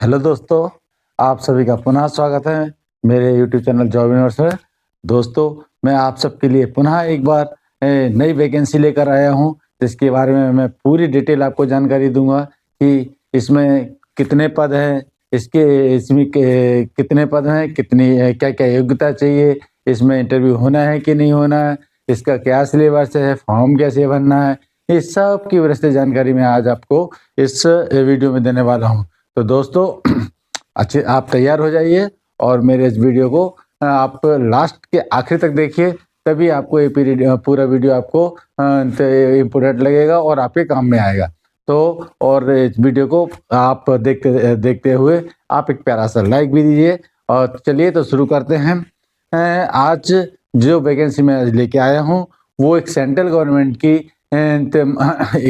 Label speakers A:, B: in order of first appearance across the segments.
A: Hello दोस्तों, आप सभी का पुनः स्वागत है मेरे यूट्यूब चैनल जॉब यूनिवर्स में। दोस्तों, मैं आप सबके लिए पुनः एक बार नई वैकेंसी लेकर आया हूं, जिसके बारे में मैं पूरी डिटेल आपको जानकारी दूंगा कि इसमें कितने पद हैं, इसमें कितने पद हैं, कितनी क्या-क्या योग्यता चाहिए, इसमें इंटरव्यू होना है कि नहीं होना है, इसका क्या सिलेबस है, फॉर्म कैसे भरना है, इस सब की विस्तृत जानकारी मैं आज आपको इस वीडियो में देने वाला हूं। तो दोस्तों अच्छे आप तैयार हो जाइए और मेरे इस वीडियो को आप लास्ट के आखिर तक देखिए, तभी आपको ये पूरा वीडियो आपको इम्पोर्टेंट लगेगा और आपके काम में आएगा। तो और इस वीडियो को आप देखते देखते हुए आप एक प्यारा सा लाइक भी दीजिए। और चलिए तो शुरू करते हैं। आज जो वैकेंसी मैं आज लेके आया हूँ वो एक सेंट्रल गवर्नमेंट की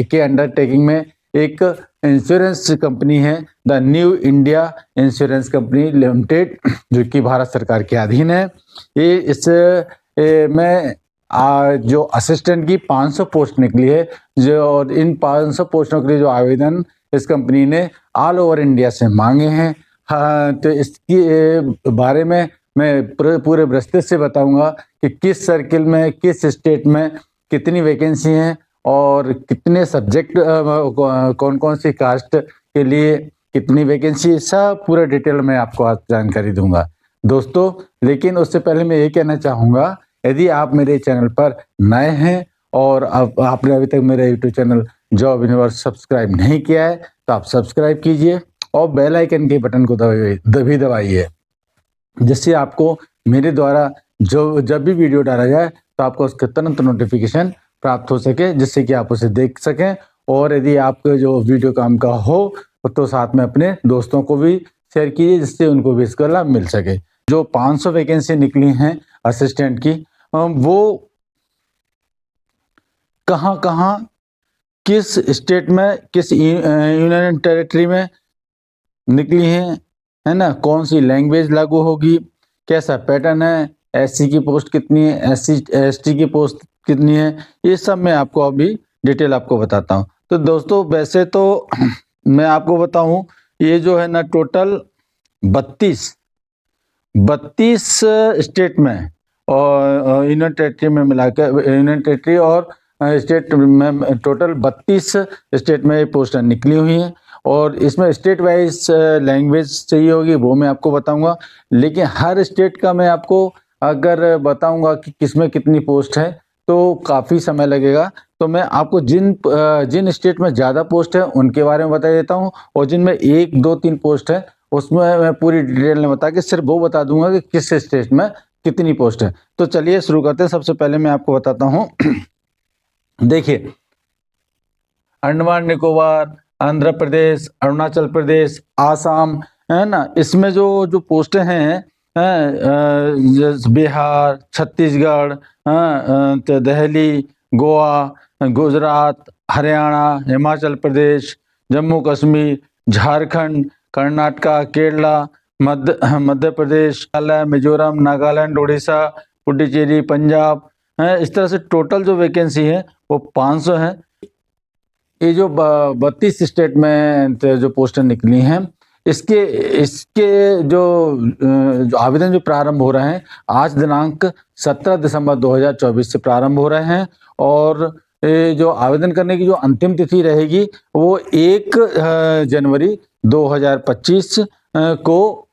A: के अंडरटेकिंग में एक इंश्योरेंस कंपनी है, the new India insurance company limited, जो कि भारत सरकार के अधीन है। ये इस में जो असिस्टेंट की 500 पोस्ट निकली है, जो और इन 500 पोस्टों के लिए जो आवेदन इस कंपनी ने ऑल ओवर इंडिया से मांगे हैं। हाँ, तो इसकी बारे में मैं पूरे विस्तृत से बताऊंगा कि किस सर्किल में, किस स्टेट में कितनी वैकेंसी हैं और कितने सब्जेक्ट कौन कौन सी कास्ट के लिए कितनी वैकेंसी, सब पूरा डिटेल में आपको आज जानकारी दूंगा दोस्तों। लेकिन उससे पहले मैं ये कहना चाहूँगा, यदि आप मेरे चैनल पर नए हैं और आपने अभी तक मेरा YouTube channel job universe subscribe नहीं किया है तो आप सब्सक्राइब कीजिए और बेल आइकन के बटन को दबाइए, जिससे आपको मेरे द्वारा जब भी वीडियो डाला जाए तो आपको उसका तुरंत नोटिफिकेशन प्राप्त हो सके, जिससे कि आप उसे देख सकें। और यदि आपको जो वीडियो काम का हो तो साथ में अपने दोस्तों को भी शेयर कीजिए, जिससे उनको भी इसका लाभ मिल सके। जो 500 वैकेंसी निकली हैं असिस्टेंट की, वो कहाँ किस स्टेट में, किस यूनियन टेरिटरी में निकली हैं, है ना, कौन सी लैंग्वेज लागू होगी, कैसा पैटर्न है, एससी की पोस्ट कितनी है, एसटी की पोस्ट कितनी है, ये सब मैं आपको अभी डिटेल आपको बताता हूँ। तो दोस्तों, वैसे तो मैं आपको बताऊं, ये जो है ना टोटल 32 स्टेट में और यूनियन टेरिटरी में मिलाकर, यूनियन टेरिटरी और स्टेट में टोटल 32 स्टेट में ये पोस्टें निकली हुई हैं। और इसमें स्टेट वाइज लैंग्वेज चाहिए होगी, वो मैं आपको बताऊंगा। लेकिन हर स्टेट का मैं आपको अगर बताऊंगा कि किसमें कितनी पोस्ट है तो काफ़ी समय लगेगा। तो मैं आपको जिन स्टेट में ज़्यादा पोस्ट है उनके बारे में बता देता हूँ, और जिनमें 1, 2, 3 पोस्ट है उसमें मैं पूरी डिटेल में बता के सिर्फ वो बता दूंगा कि किस स्टेट में कितनी पोस्ट है। तो चलिए शुरू करते हैं। सबसे पहले मैं आपको बताता हूँ देखिए, अंडमान निकोबार, आंध्र प्रदेश, अरुणाचल प्रदेश, आसाम, है ना, इसमें जो पोस्टें हैं, बिहार, छत्तीसगढ़, तो दिल्ली, गोवा, गुजरात, हरियाणा, हिमाचल प्रदेश, जम्मू कश्मीर, झारखंड, कर्नाटका, केरला, मध्य प्रदेश, मिजोरम, नागालैंड, उड़ीसा, पुडुचेरी, पंजाब, इस तरह से टोटल जो वैकेंसी है वो 500 है। ये जो 32 स्टेट में जो पोस्टें निकली हैं, इसके जो आवेदन जो प्रारंभ हो रहे हैं, आज दिनांक 17 दिसंबर 2024 से प्रारंभ हो रहे हैं। और ये जो आवेदन करने की जो अंतिम तिथि रहेगी वो 1 जनवरी 2025 को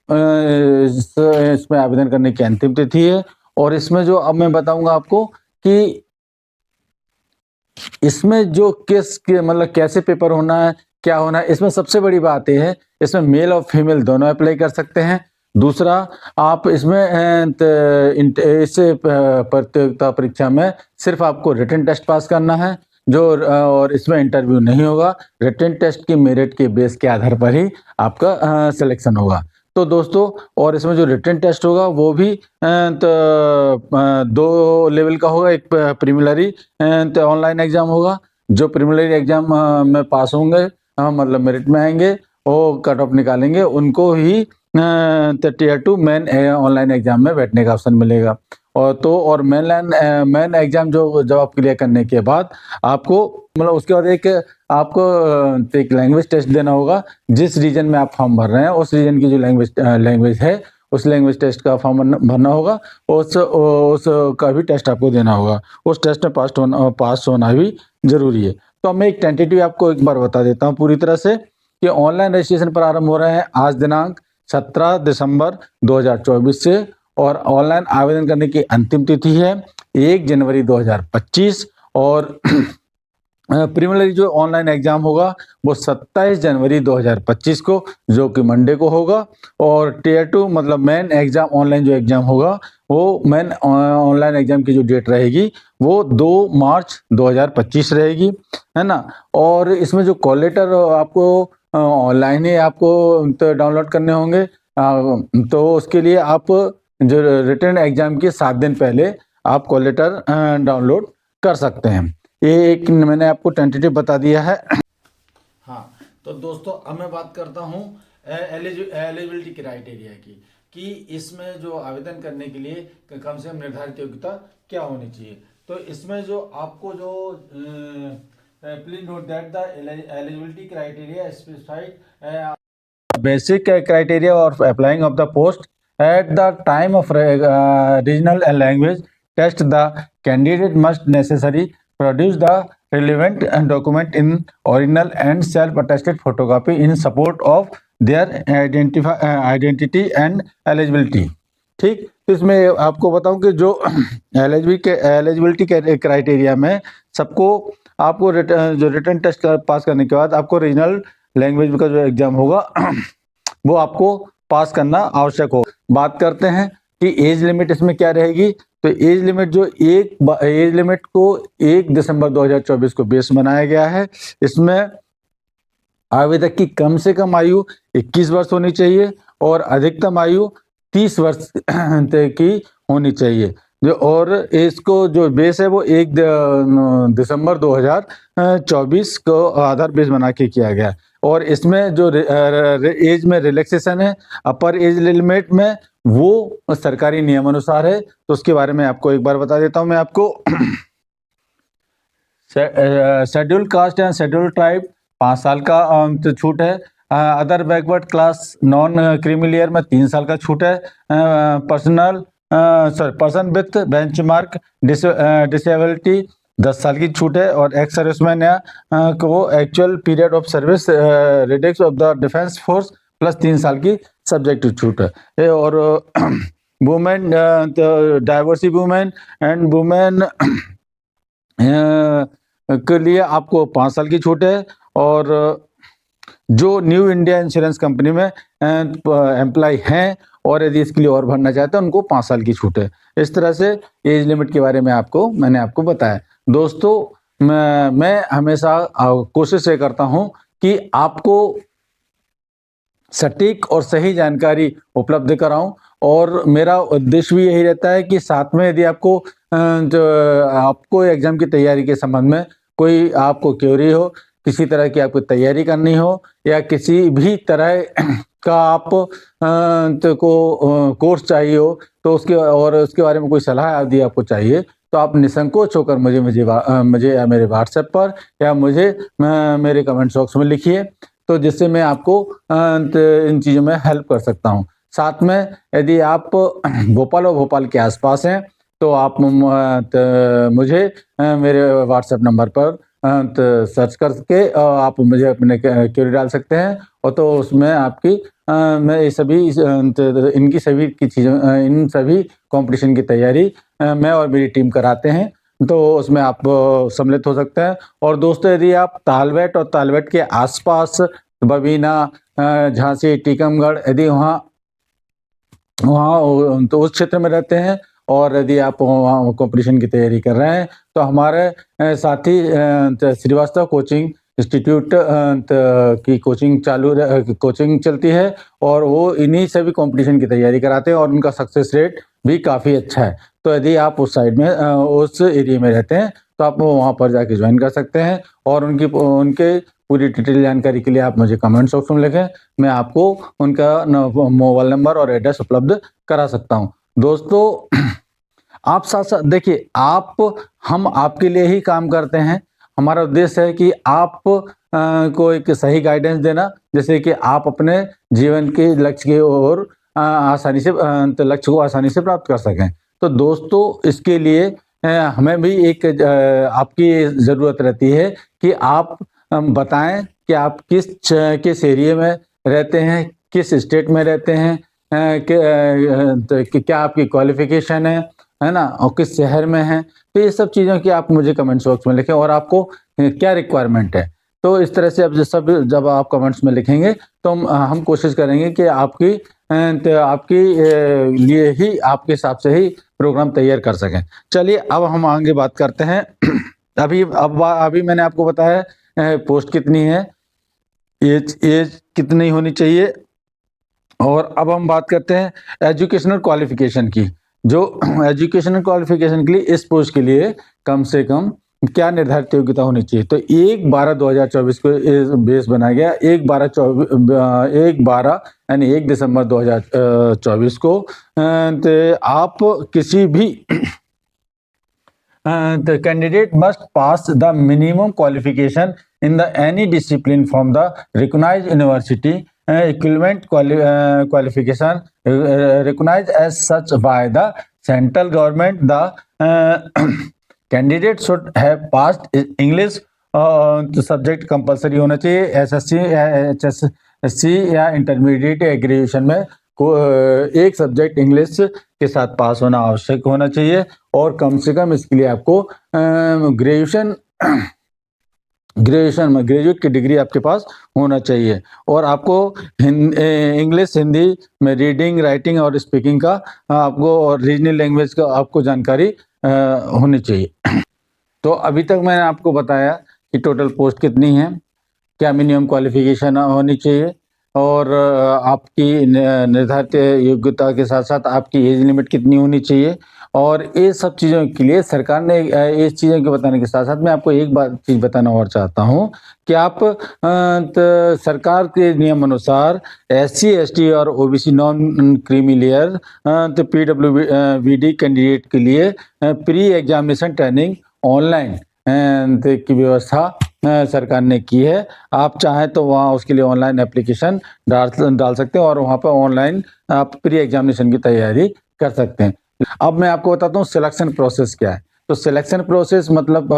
A: इसमें आवेदन करने की अंतिम तिथि है। और इसमें जो अब मैं बताऊंगा आपको कि इसमें जो मतलब कैसे पेपर होना है, क्या होना है, इसमें सबसे बड़ी बात यह है, इसमें मेल और फीमेल दोनों अप्लाई कर सकते हैं। दूसरा, आप इसमें इस प्रतियोगिता परीक्षा में सिर्फ आपको रिटन टेस्ट पास करना है, और इसमें इंटरव्यू नहीं होगा। रिटन टेस्ट की मेरिट के बेस के आधार पर ही आपका सिलेक्शन होगा। तो दोस्तों, और इसमें जो रिटन टेस्ट होगा वो भी तो 2 लेवल का होगा। एक प्रीलिमिनरी ऑनलाइन एग्जाम होगा, जो प्रीलिमिनरी एग्जाम में पास होंगे, मतलब मेरिट में आएंगे, वो कट ऑफ निकालेंगे, उनको ही टियर 2 मेन ऑनलाइन एग्जाम में बैठने का ऑप्शन मिलेगा। और मेन एग्जाम जब आप क्लियर करने के बाद आपको, मतलब उसके बाद एक आपको एक लैंग्वेज टेस्ट देना होगा। जिस रीजन में आप फॉर्म भर रहे हैं उस रीजन की जो लैंग्वेज है उस लैंग्वेज टेस्ट का फॉर्म भरना होगा। उस का भी टेस्ट आपको देना होगा। उस टेस्ट में पास होना भी ज़रूरी है। तो मैं एक टेंटेटिव आपको एक बार बता देता हूँ पूरी तरह से कि ऑनलाइन रजिस्ट्रेशन प्रारंभ हो रहे हैं आज दिनांक 17 दिसंबर 2024 से, और ऑनलाइन आवेदन करने की अंतिम तिथि है 1 जनवरी 2025, और प्रीलिमिनरी जो ऑनलाइन एग्जाम होगा वो 27 जनवरी 2025 को, जो कि मंडे को होगा। और टियर 2 मतलब मेन एग्जाम ऑनलाइन जो एग्जाम होगा वो मेन ऑनलाइन एग्जाम की जो डेट रहेगी वो 2 मार्च 2025 रहेगी, है ना। और इसमें जो कॉल लेटर आपको ऑनलाइन ही आपको तो डाउनलोड करने होंगे। तो उसके लिए आप जो रिटन एग्जाम के 7 दिन पहले आप कॉल लेटर डाउनलोड कर सकते हैं। ये एक मैंने आपको टेंटेटिव बता दिया है। हाँ, तो दोस्तों अब मैं बात करता हूँ एलिजिबिलिटी क्राइटेरिया की, कि इसमें जो आवेदन करने के लिए कम से कम निर्धारित योग्यता क्या होनी चाहिए। तो इसमें जो आपको जो please note that the eligibility criteria specified basic criteria of applying of the post at the time of regional language test. The candidate must necessarily produce the relevant document in original and self-attested photocopy in support of their identity and eligibility। ठीक, तो इसमें आपको बताऊं कि जो eligibility criteria में सबको आपको जो रिटन टेस्ट पास करने के बाद आपको रीजनल लैंग्वेज का जो एग्जाम होगा वो आपको पास करना आवश्यक हो। बात करते हैं कि एज लिमिट इसमें क्या रहेगी। तो एज लिमिट जो एज लिमिट को 1 दिसंबर 2024 को बेस बनाया गया है। इसमें आवेदक की कम से कम आयु 21 वर्ष होनी चाहिए और अधिकतम आयु 30 वर्ष की होनी चाहिए। जो और इसको जो बेस है वो 1 दिसंबर 2024 को आधार बेस बना के किया गया। और इसमें जो एज में रिलैक्सेशन है अपर एज लिमिट में वो सरकारी नियमानुसार है। तो उसके बारे में आपको एक बार बता देता हूं मैं आपको। Schedule caste and schedule tribe 5 साल का छूट है। Other backward class non creamy layer में 3 साल का छूट है। पर्सन विथ बेंचमार्क डिसेबिलिटी 10 साल की छूट है। और एक्स सर्विसमैन को actual period of service Redux of the defence force plus 3 साल की सब्जेक्टिव छूट है। और women diversity women and women के लिए आपको 5 साल की छूट है। और जो न्यू इंडिया इंश्योरेंस कंपनी में एम्प्लॉय हैं और यदि इसके लिए और भरना चाहते हैं उनको 5 साल की छूट है। इस तरह से एज लिमिट के बारे में मैंने आपको बताया। दोस्तों मैं हमेशा कोशिश ये करता हूं कि आपको सटीक और सही जानकारी उपलब्ध कराऊं, और मेरा उद्देश्य भी यही रहता है कि साथ में यदि आपको एग्जाम की तैयारी के संबंध में कोई आपको क्वेरी हो, किसी तरह की आपको तैयारी करनी हो, या किसी भी तरह का आप कोर्स चाहिए हो, तो उसके बारे में कोई सलाह यदि आपको चाहिए तो आप निसंकोच होकर मुझे या मेरे व्हाट्सएप पर या मुझे मेरे कमेंट बॉक्स में लिखिए, तो जिससे मैं आपको इन चीज़ों में हेल्प कर सकता हूं। साथ में यदि आप भोपाल और भोपाल के आसपास हैं तो आप मुझे मेरे व्हाट्सएप नंबर पर सर्च करके आप मुझे अपने क्वेरी डाल सकते हैं। और तो उसमें आपकी मैं इन सभी कंपटीशन की तैयारी मैं और मेरी टीम कराते हैं, तो उसमें आप सम्मिलित हो सकते हैं। और दोस्तों यदि आप तालबेट और तालबेट के आसपास बबीना, झांसी, टीकमगढ़ यदि वहाँ तो उस क्षेत्र में रहते हैं और यदि आप वहाँ कंपटीशन की तैयारी कर रहे हैं तो हमारे साथी श्रीवास्तव कोचिंग इंस्टीट्यूट की कोचिंग चलती है और वो इन्हीं सभी कंपटीशन की तैयारी कराते हैं और उनका सक्सेस रेट भी काफ़ी अच्छा है। तो यदि आप उस साइड में उस एरिया में रहते हैं तो आप वहाँ पर जाके ज्वाइन कर सकते हैं। और उनके पूरी डिटेल जानकारी के लिए आप मुझे कमेंट बॉक्स में लिखें, मैं आपको उनका मोबाइल नंबर और एड्रेस उपलब्ध करा सकता हूँ। दोस्तों आप साथ साथ देखिए, हम आपके लिए ही काम करते हैं। हमारा उद्देश्य है कि आप को एक सही गाइडेंस देना, जैसे कि आप अपने जीवन के लक्ष्य की ओर आसानी से तो लक्ष्य को आसानी से प्राप्त कर सकें। तो दोस्तों, इसके लिए हमें भी एक आपकी ज़रूरत रहती है कि आप बताएँ कि आप किस एरिया में रहते हैं, किस स्टेट में रहते हैं, तो क्या आपकी क्वालिफ़िकेशन है ना? और किस शहर में हैं? तो ये सब चीज़ों की आप मुझे कमेंट्स बॉक्स में लिखें और आपको क्या रिक्वायरमेंट है। तो इस तरह से अब जब आप कमेंट्स में लिखेंगे तो हम कोशिश करेंगे कि आपकी लिए ही आपके हिसाब से ही प्रोग्राम तैयार कर सकें। चलिए अब हम आगे बात करते हैं। अभी मैंने आपको बताया पोस्ट कितनी है, एज कितनी होनी चाहिए, और अब हम बात करते हैं एजुकेशनल क्वालिफ़िकेशन की। जो एजुकेशनल क्वालिफ़िकेशन के लिए इस पोस्ट के लिए कम से कम क्या निर्धारित योग्यता होनी चाहिए। तो 1/12/2024 को बेस बनाया गया। 1/12 यानी 1 दिसंबर 2024 को तो आप किसी भी the candidate must pass the minimum qualification in the any discipline from the recognized university equivalent qualification recognized as such by the central government. The candidate should have passed English subject compulsory होना चाहिए। SSC या HSC या intermediate या graduation में एक subject English के साथ पास होना आवश्यक होना चाहिए, और कम से कम इसके लिए आपको ग्रेजुएट की डिग्री आपके पास होना चाहिए, और आपको इंग्लिश हिंदी में रीडिंग राइटिंग और स्पीकिंग का आपको और रीजनल लैंग्वेज का आपको जानकारी होनी चाहिए। तो अभी तक मैंने आपको बताया कि टोटल पोस्ट कितनी है, क्या मिनिमम क्वालिफिकेशन होनी चाहिए, और आपकी निर्धारित योग्यता के साथ साथ आपकी एज लिमिट कितनी होनी चाहिए। और ये सब चीज़ों के लिए सरकार ने इस चीज़ों के बताने के साथ साथ मैं आपको एक बात चीज़ बताना और चाहता हूँ कि आप सरकार के नियम अनुसार SC ST और OBC नॉन क्रीमी लेयर तो PWBD कैंडिडेट के लिए प्री एग्जामिनेशन ट्रेनिंग ऑनलाइन की व्यवस्था सरकार ने की है। आप चाहें तो वहाँ उसके लिए ऑनलाइन एप्लीकेशन डाल सकते हैं और वहाँ पर ऑनलाइन आप प्री एग्जामिनेशन की तैयारी कर सकते हैं। अब मैं आपको बताता हूँ सिलेक्शन प्रोसेस क्या है। तो सिलेक्शन प्रोसेस मतलब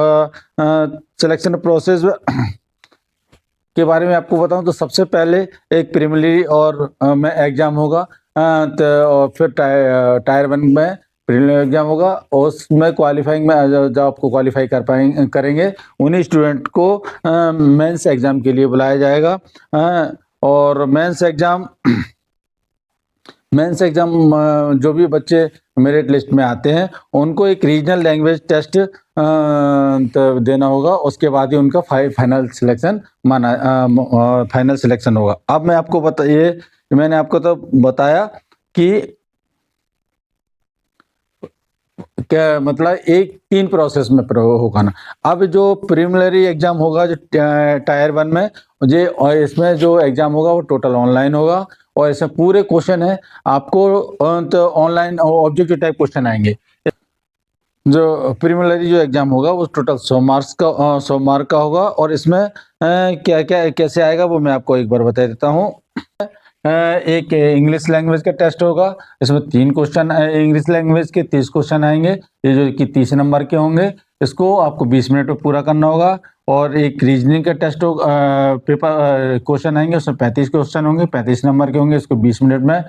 A: सिलेक्शन प्रोसेस के बारे में आपको बताऊं तो सबसे पहले एक प्रीलिमिनरी और में एग्जाम होगा, तो फिर टायर 1 में प्रीलिमिनरी एग्जाम होगा, और उसमें क्वालिफाइंग में जब आपको क्वालिफाई करेंगे उन्हीं स्टूडेंट को मेंस एग्जाम के लिए बुलाया जाएगा। और मेंस जो भी बच्चे मेरिट लिस्ट में आते हैं उनको एक रीजनल लैंग्वेज टेस्ट देना होगा, उसके बाद ही उनका फाइनल सिलेक्शन होगा। अब मैं आपको मैंने आपको तो बताया कि क्या मतलब 3 प्रोसेस में होगा ना। अब जो प्रीलिमिनरी एग्जाम होगा जो टायर 1 में और इसमें जो एग्जाम होगा वो टोटल ऑनलाइन होगा, और इसमें पूरे क्वेश्चन है आपको तो ऑनलाइन ऑब्जेक्टिव टाइप क्वेश्चन आएंगे। जो प्रीलिमिनरी जो एग्जाम होगा वो टोटल 100 मार्क का होगा, और इसमें क्या क्या कैसे आएगा वो मैं आपको एक बार बता देता हूँ। एक इंग्लिश लैंग्वेज का टेस्ट होगा, इसमें 3 क्वेश्चन इंग्लिश लैंग्वेज के 30 क्वेश्चन आएंगे, ये जो कि 30 नंबर के होंगे, इसको आपको 20 मिनट में पूरा करना होगा। और एक रीजनिंग का टेस्ट पेपर क्वेश्चन आएंगे, उसमें 35 क्वेश्चन होंगे, 35 नंबर के होंगे, इसको 20 मिनट में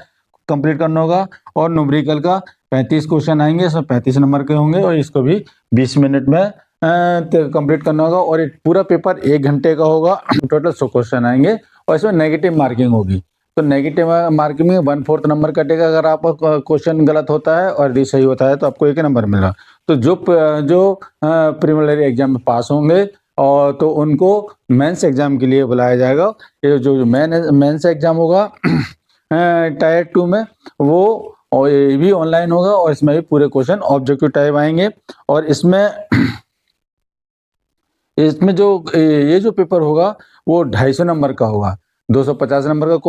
A: कंप्लीट करना होगा। और न्यूमेरिकल का 35 क्वेश्चन आएंगे, इसमें 35 नंबर के होंगे, और इसको भी 20 मिनट में कंप्लीट करना होगा। और एक पूरा पेपर 1 घंटे का होगा, टोटल 100 क्वेश्चन आएंगे, और इसमें नेगेटिव मार्किंग होगी। तो नेगेटिव मार्किंग में 1/4 नंबर कटेगा अगर आपका क्वेश्चन गलत होता है, और यदि सही होता है तो आपको 1 नंबर मिलेगा। तो जो प्रीलिमिनरी एग्जाम में पास होंगे और तो उनको मेंस एग्जाम के लिए बुलाया जाएगा। ये जो मेंस एग्जाम होगा टायर 2 में वो और ये भी ऑनलाइन होगा, और इसमें भी पूरे क्वेश्चन ऑब्जेक्टिव टाइप आएंगे। और इसमें जो ये जो पेपर होगा वो 250 नंबर का होगा, 250 नंबर का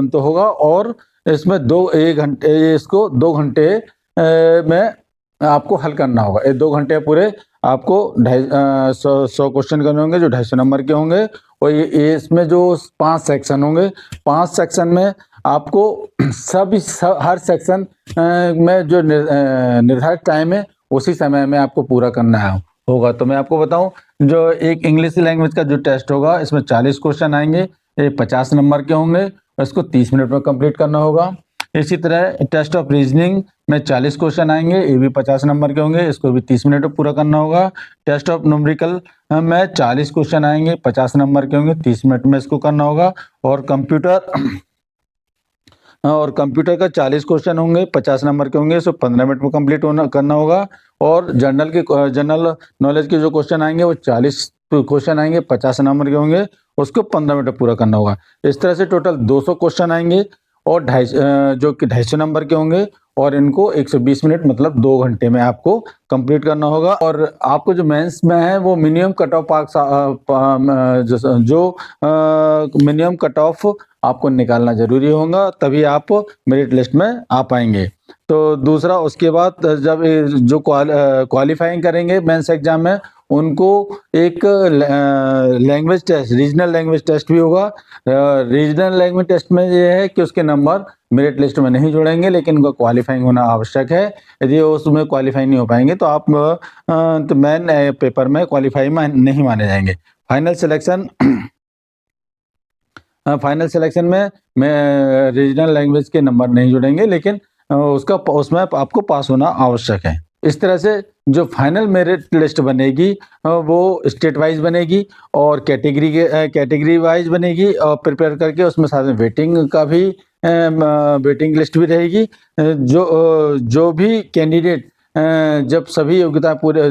A: तो होगा, और इसमें 2 घंटे में आपको हल करना होगा। ये 2 घंटे पूरे आपको 100 क्वेश्चन करने होंगे जो 250 नंबर के होंगे, और ये इसमें जो 5 सेक्शन होंगे, 5 सेक्शन में आपको हर सेक्शन में जो निर्धारित टाइम है उसी समय में आपको पूरा करना होगा। तो मैं आपको बताऊं, जो एक इंग्लिश लैंग्वेज का जो टेस्ट होगा इसमें 40 क्वेश्चन आएंगे, ये 50 नंबर के होंगे, इसको 30 मिनट में कंप्लीट करना होगा। इसी तरह टेस्ट ऑफ रीजनिंग में 40 क्वेश्चन आएंगे, ये भी 50 नंबर के होंगे, इसको भी 30 मिनट में पूरा करना होगा। टेस्ट ऑफ न्यूमेरिकल में 40 क्वेश्चन आएंगे, 50 नंबर के होंगे, 30 मिनट में इसको करना होगा। और कंप्यूटर का 40 क्वेश्चन होंगे, 50 नंबर के होंगे, इसको 15 मिनट में कंप्लीट करना होगा। और जनरल नॉलेज के जो क्वेश्चन आएंगे वो 40 क्वेश्चन आएंगे, 50 नंबर के होंगे, उसको 15 मिनट में पूरा करना होगा। इस तरह से टोटल 200 क्वेश्चन आएंगे और जो कि 250 नंबर के होंगे, और इनको 120 मिनट मतलब 2 घंटे में आपको कंप्लीट करना होगा। और आपको जो मेंस में है वो minimum cut off minimum cut off आपको निकालना जरूरी होगा, तभी आप मेरिट लिस्ट में आ पाएंगे। तो दूसरा, उसके बाद जब जो क्वालिफाइंग करेंगे मेंस एग्जाम में, उनको एक language test, regional language test भी होगा। रीजनल लैंग्वेज टेस्ट में ये है कि उसके नंबर मेरिट लिस्ट में नहीं जुड़ेंगे, लेकिन उनका क्वालिफाइंग होना आवश्यक है। यदि उसमें क्वालिफाई नहीं हो पाएंगे तो आप तो मेन पेपर में क्वालिफाई नहीं माने जाएंगे। फाइनल सिलेक्शन में रीजनल लैंग्वेज के नंबर नहीं जुड़ेंगे, लेकिन उसमें आपको पास होना आवश्यक है। इस तरह से जो फाइनल मेरिट लिस्ट बनेगी वो स्टेट वाइज बनेगी और कैटेगरी वाइज बनेगी, और प्रिपेयर करके उसमें साथ में वेटिंग का भी वेटिंग लिस्ट भी रहेगी। जो भी कैंडिडेट जब सभी योग्यता पूरे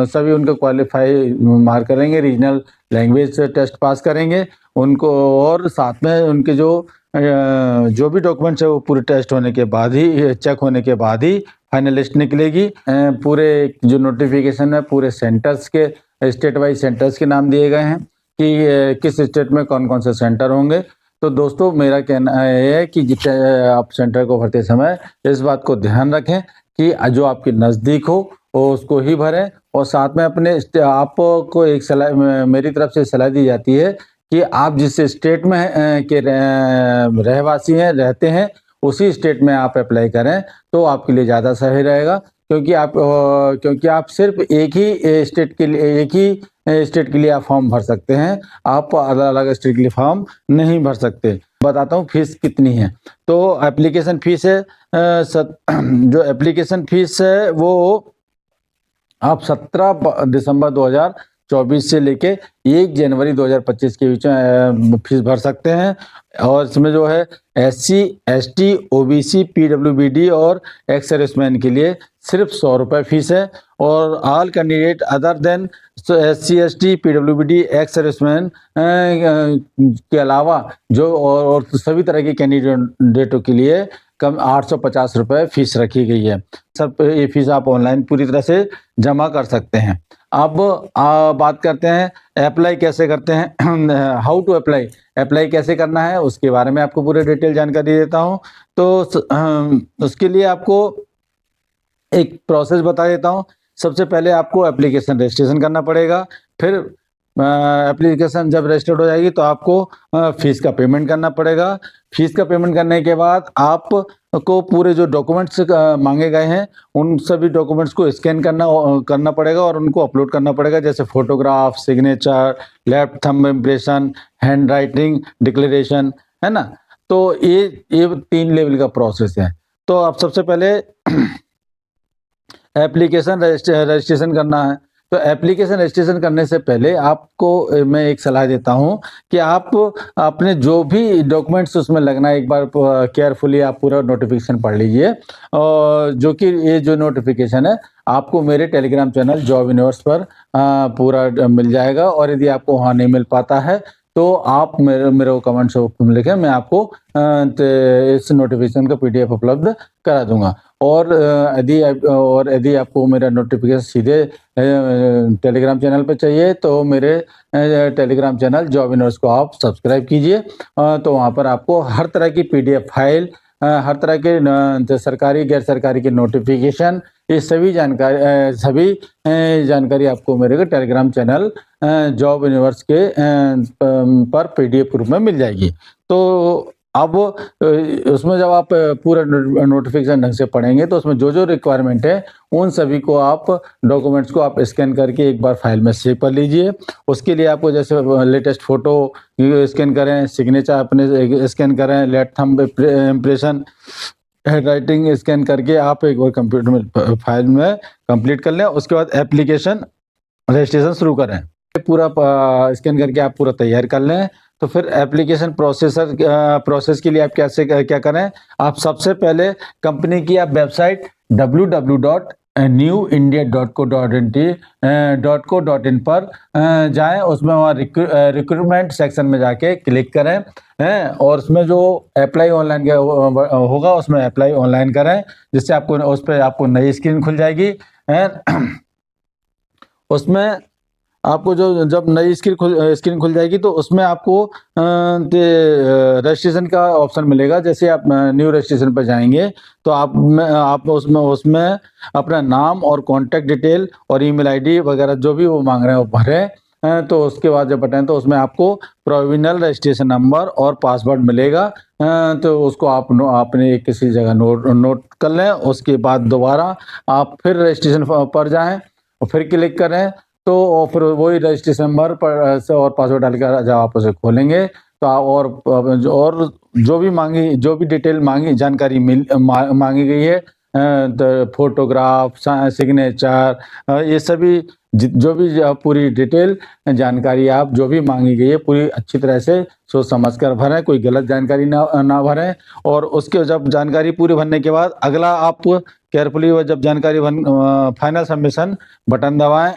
A: सभी उनका क्वालिफाई मार्क करेंगे, रीजनल लैंग्वेज टेस्ट पास करेंगे उनको, और साथ में उनके जो भी डॉक्यूमेंट्स है वो पूरे टेस्ट होने के बाद ही, चेक होने के बाद ही फाइनल लिस्ट निकलेगी। पूरे जो नोटिफिकेशन है पूरे सेंटर्स के, स्टेट वाइज सेंटर्स के नाम दिए गए हैं कि किस स्टेट में कौन कौन से सेंटर होंगे। तो दोस्तों, मेरा कहना यह है कि जितने आप सेंटर को भरते समय इस बात को ध्यान रखें कि जो आपके नज़दीक हो वो उसको ही भरें, और साथ में आपको एक सलाह मेरी तरफ से सलाह दी जाती है कि आप जिस स्टेट में के रहवासी हैं, रहते हैं, उसी स्टेट में आप अप्लाई करें तो आपके लिए ज़्यादा सही रहेगा। क्योंकि आप सिर्फ एक ही स्टेट के लिए आप फॉर्म भर सकते हैं, आप अलग अलग स्टेट के लिए फॉर्म नहीं भर सकते। बताता हूँ फीस कितनी है। तो एप्लीकेशन फीस है जो एप्लीकेशन फीस है वो आप 17 दिसंबर 2024 से लेके 1 जनवरी 2025 के बीच में फीस भर सकते हैं। और इसमें जो है SC, ST, OBC, PWBD और एक्स सर्विसमैन के लिए सिर्फ 100 रुपये फीस है। और all candidate other than SC, ST, PWBD, ex serviceman के अलावा जो और सभी तरह के कैंडिडेटों के लिए कम 850 रुपये फीस रखी गई है। सब ये फीस आप ऑनलाइन पूरी तरह से जमा कर सकते हैं। अब बात करते हैं अप्लाई कैसे करते हैं। हाउ टू अप्लाई कैसे करना है उसके बारे में आपको पूरे डिटेल जानकारी देता हूं। तो उसके लिए आपको एक प्रोसेस बता देता हूं। सबसे पहले आपको एप्लीकेशन रजिस्ट्रेशन करना पड़ेगा, फिर एप्लीकेशन जब रजिस्टर्ड हो जाएगी तो आपको फीस का पेमेंट करना पड़ेगा। फीस का पेमेंट करने के बाद आपको पूरे जो डॉक्यूमेंट्स मांगे गए हैं उन सभी डॉक्यूमेंट्स को स्कैन करना पड़ेगा और उनको अपलोड करना पड़ेगा, जैसे photograph, signature, left thumb impression, hand writing declaration, है ना। तो ये 3 लेवल का प्रोसेस है। तो आप सबसे पहले एप्लीकेशन रजिस्ट्रेशन करना है। तो एप्लीकेशन रजिस्ट्रेशन करने से पहले आपको मैं एक सलाह देता हूं कि आप अपने जो भी डॉक्यूमेंट्स उसमें लगना है एक बार केयरफुली आप पूरा नोटिफिकेशन पढ़ लीजिए। और जो कि ये जो नोटिफिकेशन है आपको मेरे टेलीग्राम चैनल जॉब यूनिवर्स पर पूरा मिल जाएगा। और यदि आपको वहाँ नहीं मिल पाता है तो आप मेरे को कमेंट्स में लिखें, मैं आपको इस नोटिफिकेशन का PDF उपलब्ध करा दूंगा। और यदि आपको मेरा नोटिफिकेशन सीधे टेलीग्राम चैनल पे चाहिए तो मेरे टेलीग्राम चैनल जॉब यूनिवर्स को आप सब्सक्राइब कीजिए। तो वहाँ पर आपको हर तरह की PDF फाइल, हर तरह के सरकारी गैर सरकारी के नोटिफिकेशन, ये सभी जानकारी आपको मेरे टेलीग्राम चैनल जॉब यूनिवर्स के पर पीडीएफ रूप में मिल जाएगी। तो अब उसमें जब आप पूरा नोटिफिकेशन ढंग से पढ़ेंगे तो उसमें जो रिक्वायरमेंट है उन सभी को आप डॉक्यूमेंट्स को आप स्कैन करके एक बार फाइल में सेव कर लीजिए। उसके लिए आपको जैसे लेटेस्ट फोटो स्कैन करें, सिग्नेचर अपने स्कैन करें, left thumb impression, hand writing scan करके आप एक बार कंप्यूटर में फाइल में कंप्लीट कर लें। उसके बाद एप्लीकेशन रजिस्ट्रेशन शुरू करें। पूरा स्कैन करके आप पूरा तैयार कर लें। तो फिर एप्लीकेशन प्रोसेस के लिए आप क्या करें, आप सबसे पहले कंपनी की आप वेबसाइट www.newindia.co.in पर जाएं। उसमें वहाँ रिक्रूटमेंट सेक्शन में जाके क्लिक करें हैं, और उसमें जो अप्लाई ऑनलाइन होगा उसमें अप्लाई ऑनलाइन करें, जिससे आपको उस पर आपको नई स्क्रीन खुल जाएगी। उसमें आपको जब नई स्क्रीन खुल जाएगी तो उसमें आपको रजिस्ट्रेशन का ऑप्शन मिलेगा। जैसे आप न्यू रजिस्ट्रेशन पर जाएंगे तो आप उसमें अपना नाम और कॉन्टैक्ट डिटेल और ईमेल आईडी वगैरह जो भी वो मांग रहे हैं वो भरें। तो उसके बाद जब बटन तो उसमें आपको प्रोविजनल रजिस्ट्रेशन नंबर और पासवर्ड मिलेगा। तो उसको आपने किसी जगह नोट कर लें। उसके बाद दोबारा आप फिर रजिस्ट्रेशन पर जाएं और फिर क्लिक करें। तो फिर वही रजिस्ट्रेशन नंबर पर से और पासवर्ड डालकर जब आप उसे खोलेंगे तो और जो भी डिटेल जानकारी मांगी गई है, तो फोटोग्राफ, सिग्नेचर, ये सभी जो भी पूरी डिटेल जानकारी आप जो भी मांगी गई है पूरी अच्छी तरह से सोच समझ कर भरें, कोई गलत जानकारी ना भरें। और उसके जब जानकारी पूरी भरने के बाद अगला आप केयरफुली जब जानकारी फाइनल सबमिशन बटन दबाएं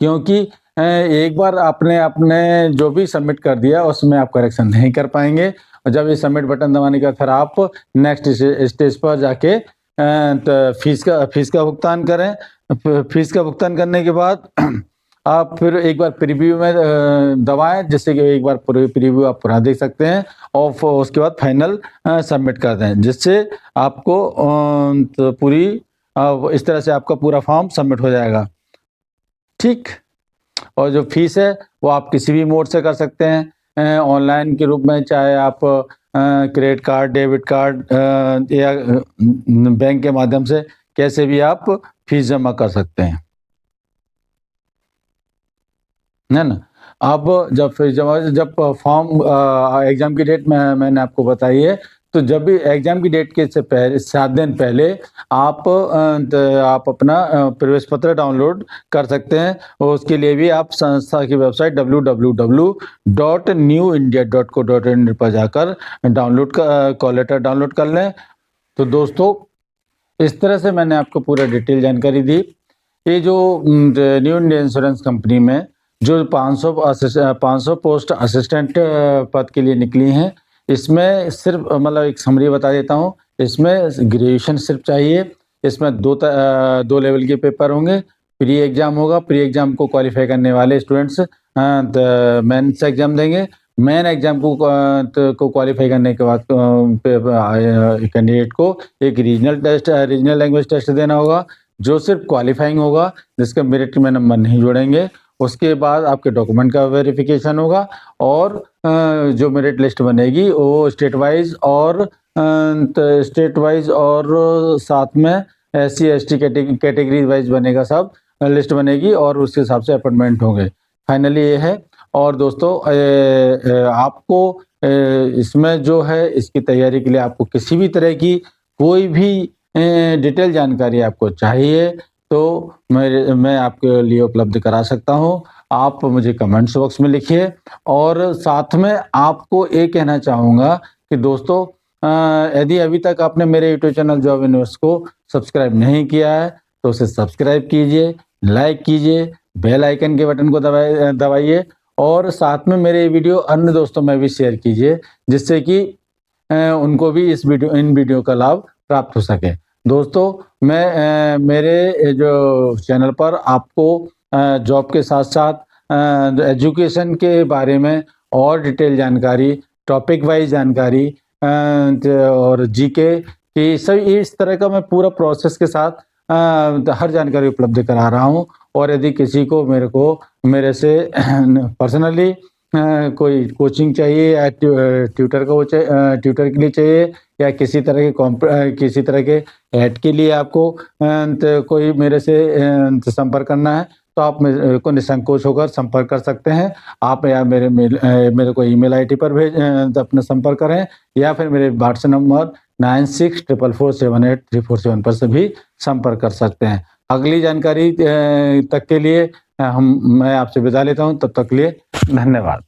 A: क्योंकि एक बार आपने जो भी सबमिट कर दिया उसमें आप करेक्शन नहीं कर पाएंगे। और जब ये सबमिट बटन दबाने का फिर आप नेक्स्ट स्टेज पर जाके तो फीस का भुगतान करें। फीस का भुगतान करने के बाद आप फिर एक बार प्रीव्यू में दबाएं, जिससे कि एक बार पूरी प्रीव्यू आप पूरा देख सकते हैं और उसके बाद फाइनल सबमिट कर दें, जिससे आपको तो पूरी इस तरह से आपका पूरा फॉर्म सबमिट हो जाएगा। ठीक। और जो फीस है वो आप किसी भी मोड से कर सकते हैं, ऑनलाइन के रूप में, चाहे आप क्रेडिट कार्ड, डेबिट कार्ड या बैंक के माध्यम से कैसे भी आप फीस जमा कर सकते हैं, है ना। अब जब फॉर्म एग्जाम की डेट मैंने आपको बताई है, तो जब भी एग्जाम की डेट के से पहले 7 दिन पहले आप अपना प्रवेश पत्र डाउनलोड कर सकते हैं। और उसके लिए भी आप संस्था की वेबसाइट www.newindia.co.in पर जाकर कॉल लेटर डाउनलोड कर लें। तो दोस्तों, इस तरह से मैंने आपको पूरा डिटेल जानकारी दी। ये जो न्यू इंडिया इंश्योरेंस कंपनी में जो 500 पोस्ट असिस्टेंट पद के लिए निकली हैं, इसमें सिर्फ मतलब एक समरी बता देता हूँ। इसमें ग्रेजुएशन सिर्फ चाहिए। इसमें दो लेवल के पेपर होंगे। प्री एग्जाम होगा। प्री एग्जाम को क्वालिफाई करने वाले स्टूडेंट्स मेंस एग्जाम देंगे। मेन एग्जाम को क्वालिफाई करने के बाद कैंडिडेट को एक रीजनल लैंग्वेज टेस्ट देना होगा, जो सिर्फ क्वालिफाइंग होगा, जिसका मेरिट में नंबर नहीं जोड़ेंगे। उसके बाद आपके डॉक्यूमेंट का वेरिफिकेशन होगा और जो मेरिट लिस्ट बनेगी वो स्टेट वाइज और साथ में SC ST कैटेगरी वाइज बनेगा, सब लिस्ट बनेगी और उसके हिसाब से अपॉइंटमेंट होंगे। फाइनली ये है। और दोस्तों, आपको इसमें जो है इसकी तैयारी के लिए आपको किसी भी तरह की कोई भी डिटेल जानकारी आपको चाहिए तो मैं आपके लिए उपलब्ध करा सकता हूं। आप मुझे कमेंट्स बॉक्स में लिखिए। और साथ में आपको ये कहना चाहूँगा कि दोस्तों, यदि अभी तक आपने मेरे यूट्यूब चैनल जॉब यूनिवर्स को सब्सक्राइब नहीं किया है तो उसे सब्सक्राइब कीजिए, लाइक कीजिए, बेल आइकन के बटन को दबाइए और साथ में मेरे वीडियो अन्य दोस्तों में भी शेयर कीजिए, जिससे कि उनको भी इन वीडियो का लाभ प्राप्त हो सके। दोस्तों, मैं मेरे जो चैनल पर आपको जॉब के साथ साथ एजुकेशन के बारे में और डिटेल जानकारी, टॉपिक वाइज जानकारी और GK कि सभी इस तरह का मैं पूरा प्रोसेस के साथ हर जानकारी उपलब्ध करा रहा हूँ और यदि किसी को मेरे से पर्सनली कोई कोचिंग चाहिए या ट्यूटर ट्यूटर के लिए चाहिए या किसी तरह के ऐड के लिए आपको तो कोई मेरे से संपर्क करना है, तो आप मेरे को निसंकोच होकर संपर्क कर सकते हैं। आप या मेरे को ईमेल आईडी पर अपना संपर्क करें या फिर मेरे व्हाट्सएप नंबर 9644478347 पर से भी संपर्क कर सकते हैं। अगली जानकारी तक के लिए मैं आपसे विदा लेता हूँ, तब तक के लिए धन्यवाद।